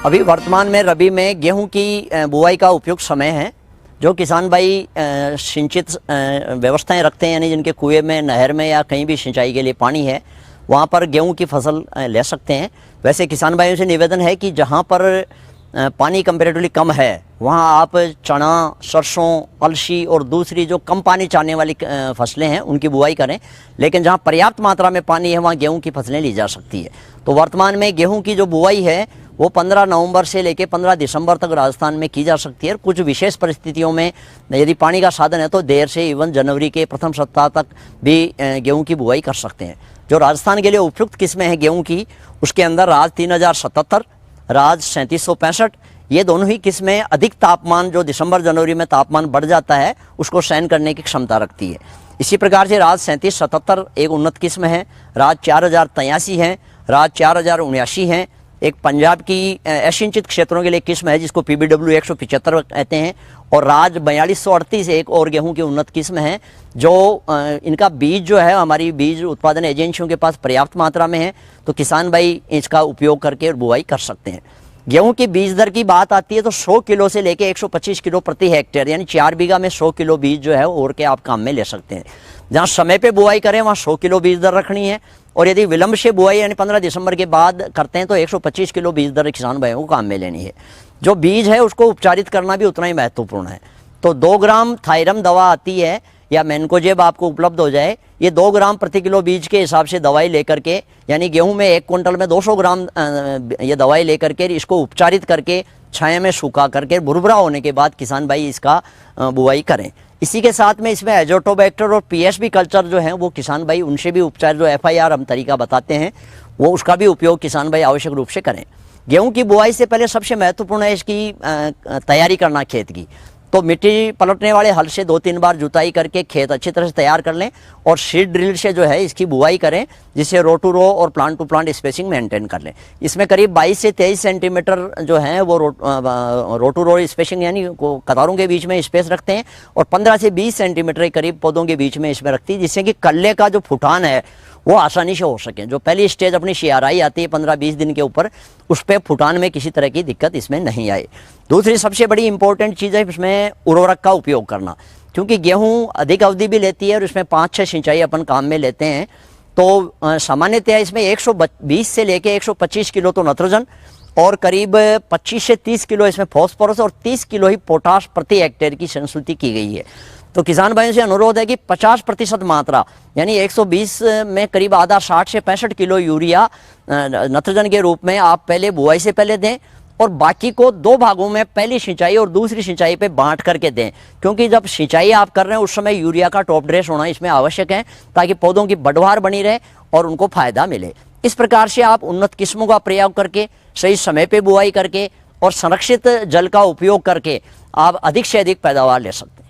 अभी वर्तमान में रबी में गेहूं की बुआई का उपयुक्त समय है। जो किसान भाई सिंचित व्यवस्थाएं रखते हैं, यानी जिनके कुएं में, नहर में या कहीं भी सिंचाई के लिए पानी है, वहां पर गेहूं की फसल ले सकते हैं। वैसे किसान भाइयों से निवेदन है कि जहां पर पानी कंपेरेटिवली कम है वहां आप चना, सरसों, अलसी और दूसरी जो कम पानी चाहने वाली फसलें हैं उनकी बुआई करें। लेकिन जहां पर्याप्त मात्रा में पानी है वहां गेहूं की फसलें ली जा सकती है। तो वर्तमान में गेहूं की जो बुआई है वो 15 नवंबर से लेकर 15 दिसंबर तक राजस्थान में की जा सकती है। कुछ विशेष परिस्थितियों में यदि पानी का साधन है तो देर से इवन जनवरी के प्रथम सप्ताह तक भी गेहूं की बुआई कर सकते हैं। जो राजस्थान के लिए उपयुक्त किस्में हैं गेहूं की, उसके अंदर राज 3077, राज 3765, ये दोनों ही किस्में अधिक तापमान, जो दिसंबर जनवरी में तापमान बढ़ जाता है, उसको सहन करने की क्षमता रखती है। इसी प्रकार से राज 3777 एक उन्नत किस्म है, राज 4083 है, राज 4079 है। एक पंजाब की असिंचित क्षेत्रों के लिए किस्म है जिसको PBW 175 कहते हैं, और राज 4238 एक और गेहूं की उन्नत किस्म है। जो इनका बीज जो है हमारी बीज उत्पादन एजेंसियों के पास पर्याप्त मात्रा में है, तो किसान भाई इसका उपयोग करके बुआई कर सकते हैं। गेहूं की बीज दर की बात आती है तो 100 किलो से लेकर 125 किलो प्रति हेक्टेयर, यानी 4 बीघा में 100 किलो बीज जो है और के आप काम में ले सकते हैं। जहां समय पे बुआई करें वहां 100 किलो बीज दर रखनी है, और यदि विलंब से बुआई यानी 15 दिसंबर के बाद करते हैं तो 125 किलो बीज दर किसान भाइयों को काम में लेनी है। जो बीज है उसको उपचारित करना भी उतना ही महत्वपूर्ण है। तो 2 ग्राम थायरम दवा आती है या मैनकोजेब आपको उपलब्ध हो जाए, ये 2 ग्राम प्रति किलो बीज के हिसाब से दवाई लेकर के, यानी गेहूं में 1 क्विंटल में 200 ग्राम ये दवाई लेकर के इसको उपचारित करके छाया में सूखा करके भुरभुरा होने के बाद किसान भाई इसका बुआई करें। इसी के साथ में इसमें एजोटोबैक्टर और PSB कल्चर जो है वो किसान भाई उनसे भी उपचार, जो FIR हम तरीका बताते हैं, वो उसका भी उपयोग किसान भाई आवश्यक रूप से करें। गेहूं की बुआई से पहले सबसे महत्वपूर्ण है इसकी तैयारी करना खेत की। तो मिट्टी पलटने वाले हल से 2-3 बार जुताई करके खेत अच्छी तरह से तैयार कर लें, और सीड ड्रिल से जो है इसकी बुआई करें, जिससे रो टू रो और plant to plant spacing maintain कर लें। इसमें करीब 22 से 23 सेंटीमीटर जो है वो रो टू रो स्पेसिंग यानी कतारों के बीच में स्पेस रखते हैं, और 15 से 20 सेंटीमीटर के करीब पौधों के बीच में इसमें रखती है, जिससे कि कल्ले का जो फुटान है वो आसानी से हो सके। जो पहली स्टेज अपनी शियाराई आती है 15-20 दिन के ऊपर, उस पर फुटान में किसी तरह की दिक्कत इसमें नहीं आए। दूसरी सबसे बड़ी इंपॉर्टेंट चीज़ है इसमें उर्वरक का उपयोग करना, क्योंकि गेहूं अधिक अवधि भी लेती है और इसमें 5-6 सिंचाई अपन काम में लेते हैं। तो सामान्यतः इसमें 120 से लेके 125 किलो तो नाइट्रोजन और करीब 25 से 30 किलो इसमें फॉस्फोरस और 30 किलो ही पोटाश प्रति हेक्टेयर की संस्तुति की गई है। तो किसान भाइयों से अनुरोध है कि 50% मात्रा यानी 120 में करीब आधा 60 से 65 किलो यूरिया नाइट्रोजन के रूप में आप पहले बुआई से पहले दें, और बाकी को 2 भागों में पहली सिंचाई और दूसरी सिंचाई पे बांट करके दें। क्योंकि जब सिंचाई आप कर रहे हैं उस समय यूरिया का टॉप ड्रेस होना इसमें आवश्यक है, ताकि पौधों की बढ़वार बनी रहे और उनको फायदा मिले। इस प्रकार से आप उन्नत किस्मों का प्रयोग करके, सही समय पे बुआई करके और संरक्षित जल का उपयोग करके आप अधिक से अधिक पैदावार ले सकते हैं।